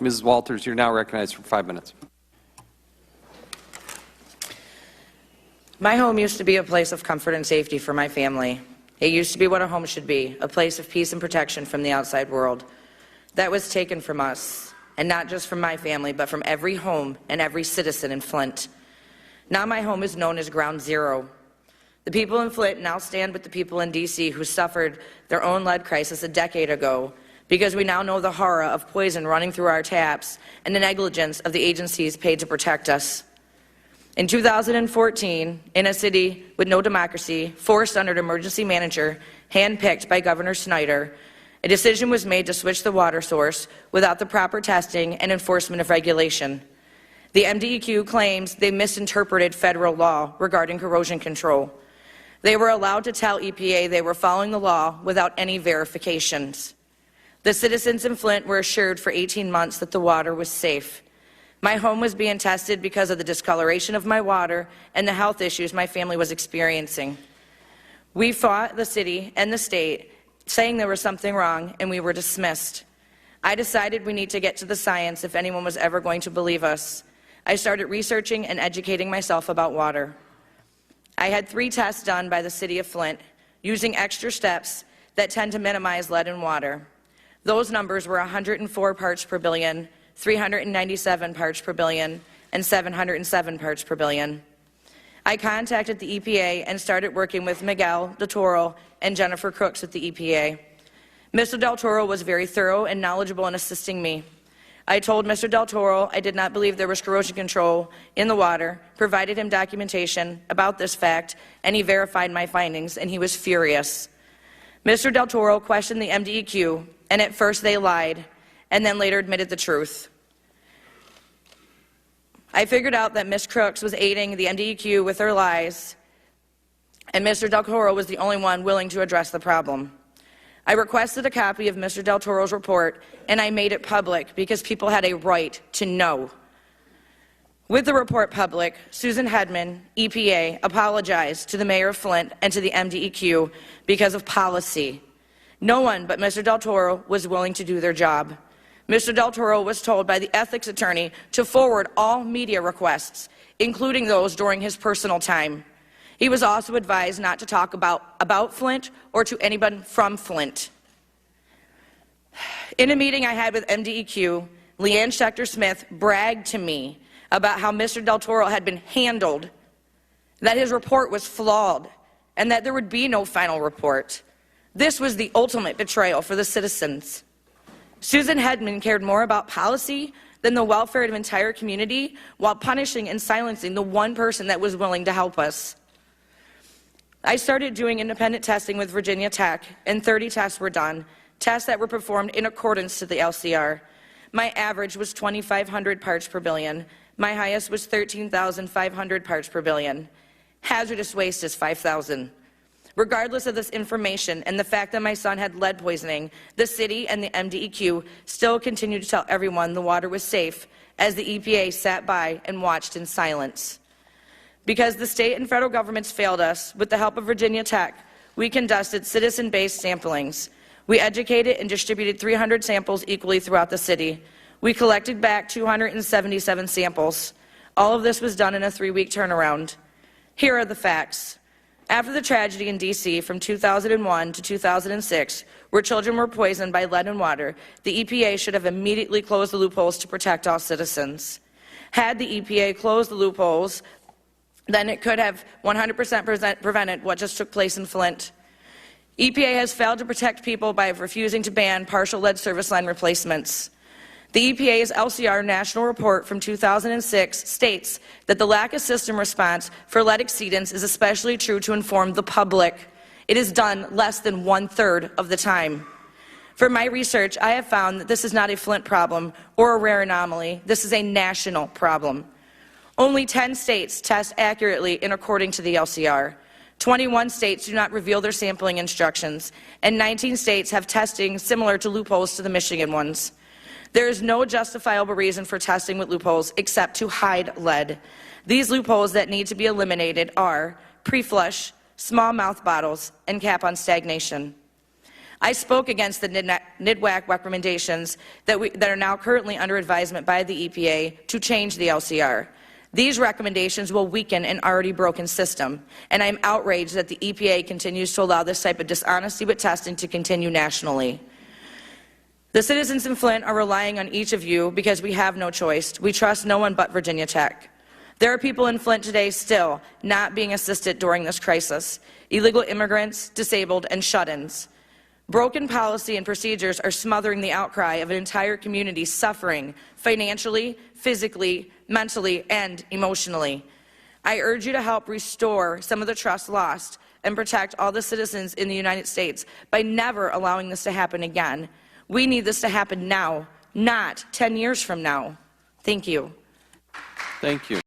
Mrs. Walters, you're now recognized for 5 minutes. My home used to be a place of comfort and safety for my family. It used to be what a home should be, a place of peace and protection from the outside world. That was taken from us, and not just from my family, but from every home and every citizen in Flint. Now my home is known as Ground Zero. The people in Flint now stand with the people in D.C. who suffered their own lead crisis a decade ago, because we now know the horror of poison running through our taps and the negligence of the agencies paid to protect us. In 2014, in a city with no democracy, forced under an emergency manager, handpicked by Governor Snyder, a decision was made to switch the water source without the proper testing and enforcement of regulation. The MDEQ claims they misinterpreted federal law regarding corrosion control. They were allowed to tell EPA they were following the law without any verifications. The citizens in Flint were assured for 18 months that the water was safe. My home was being tested because of the discoloration of my water and the health issues my family was experiencing. We fought the city and the state, saying there was something wrong, and we were dismissed. I decided we need to get to the science if anyone was ever going to believe us. I started researching and educating myself about water. I had 3 tests done by the city of Flint, using extra steps that tend to minimize lead in water. Those numbers were 104 parts per billion, 397 parts per billion, and 707 parts per billion. I contacted the EPA and started working with Miguel Del Toro and Jennifer Crooks at the EPA. Mr. Del Toro was very thorough and knowledgeable in assisting me. I told Mr. Del Toro I did not believe there was corrosion control in the water, provided him documentation about this fact, and he verified my findings, and he was furious. Mr. Del Toro questioned the MDEQ, and at first they lied, and then later admitted the truth. I figured out that Ms. Crooks was aiding the MDEQ with her lies, and Mr. Del Toro was the only one willing to address the problem. I requested a copy of Mr. Del Toro's report, and I made it public because people had a right to know. With the report public, Susan Hedman, EPA, apologized to the mayor of Flint and to the MDEQ because of policy. No one but Mr. Del Toro was willing to do their job. Mr. Del Toro was told by the ethics attorney to forward all media requests, including those during his personal time. He was also advised not to talk about Flint or to anyone from Flint. In a meeting I had with MDEQ, LeeAnne Schechter-Smith bragged to me about how Mr. Del Toro had been handled, that his report was flawed, and that there would be no final report. This was the ultimate betrayal for the citizens. Susan Hedman cared more about policy than the welfare of an entire community, while punishing and silencing the one person that was willing to help us. I started doing independent testing with Virginia Tech, and 30 tests were done, tests that were performed in accordance to the LCR. My average was 2,500 parts per billion. My highest was 13,500 parts per billion. Hazardous waste is 5,000. Regardless of this information and the fact that my son had lead poisoning, the city and the MDEQ still continued to tell everyone the water was safe as the EPA sat by and watched in silence. Because the state and federal governments failed us, with the help of Virginia Tech, we conducted citizen-based samplings. We educated and distributed 300 samples equally throughout the city. We collected back 277 samples. All of this was done in a 3-week turnaround. Here are the facts. After the tragedy in D.C. from 2001 to 2006, where children were poisoned by lead and water, the EPA should have immediately closed the loopholes to protect all citizens. Had the EPA closed the loopholes, then it could have 100% prevented what just took place in Flint. EPA has failed to protect people by refusing to ban partial lead service line replacements. The EPA's LCR national report from 2006 states that the lack of system response for lead exceedance is especially true to inform the public. It is done less than 1/3 of the time. For my research, I have found that this is not a Flint problem or a rare anomaly. This is a national problem. Only 10 states test accurately and according to the LCR. 21 states do not reveal their sampling instructions, and 19 states have testing similar to loopholes to the Michigan ones. There is no justifiable reason for testing with loopholes except to hide lead. These loopholes that need to be eliminated are pre-flush, small mouth bottles, and cap on stagnation. I spoke against the NIDWAC recommendations that are now currently under advisement by the EPA to change the LCR. These recommendations will weaken an already broken system, and I am outraged that the EPA continues to allow this type of dishonesty with testing to continue nationally. The citizens in Flint are relying on each of you because we have no choice. We trust no one but Virginia Tech. There are people in Flint today still not being assisted during this crisis: illegal immigrants, disabled, and shut-ins. Broken policy and procedures are smothering the outcry of an entire community suffering financially, physically, mentally, and emotionally. I urge you to help restore some of the trust lost and protect all the citizens in the United States by never allowing this to happen again. We need this to happen now, not 10 years from now. Thank you. Thank you.